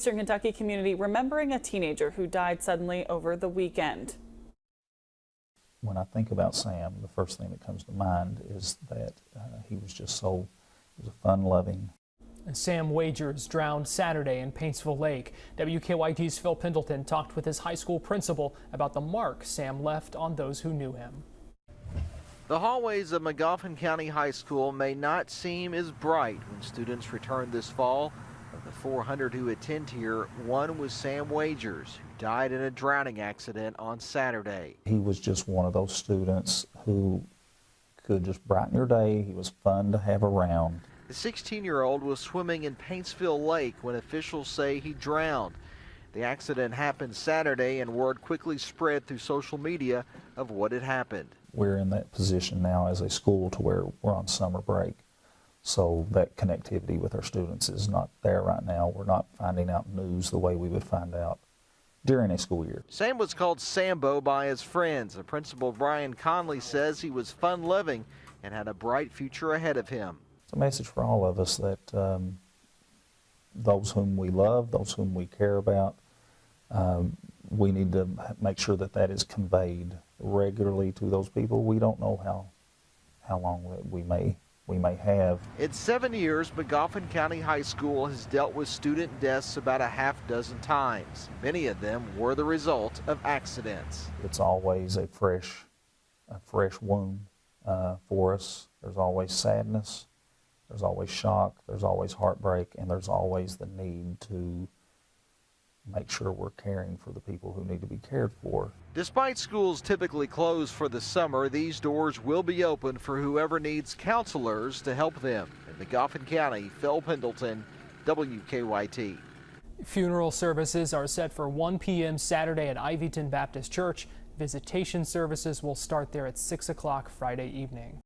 Eastern Kentucky community remembering a teenager who died suddenly over the weekend. When I think about Sam, the first thing that comes to mind is that he was a fun-loving. Sam Wagers drowned Saturday in Paintsville Lake. WKYT's Phil Pendleton talked with his high school principal about the mark Sam left on those who knew him. The hallways of Magoffin County High School may not seem as bright when students return this fall. Of the 400 who attend here, one was Sam Wagers, who died in a drowning accident on Saturday. He was just one of those students who could just brighten your day. He was fun to have around. The 16-year-old was swimming in Paintsville Lake when officials say he drowned. The accident happened Saturday, and word quickly spread through social media of what had happened. We're in that position now as a school to where we're on summer break. So that connectivity with our students is not there right now. We're not finding out news the way we would find out during a school year. Sam was called Sambo by his friends. The principal, Brian Conley, says he was fun-loving and had a bright future ahead of him. It's a message for all of us that those whom we love, those whom we care about, we need to make sure that that is conveyed regularly to those people. We don't know how long we may have. In 7 years, Magoffin County High School has dealt with student deaths about a half dozen times. Many of them were the result of accidents. It's always a fresh wound for us. There's always sadness, there's always shock, there's always heartbreak, and there's always the need to make sure we're caring for the people who need to be cared for. Despite schools typically closed for the summer, these doors will be open for whoever needs counselors to help them. In Magoffin County, Phil Pendleton, WKYT. Funeral services are set for 1 p.m. Saturday at Ivyton Baptist Church. Visitation services will start there at 6 o'clock Friday evening.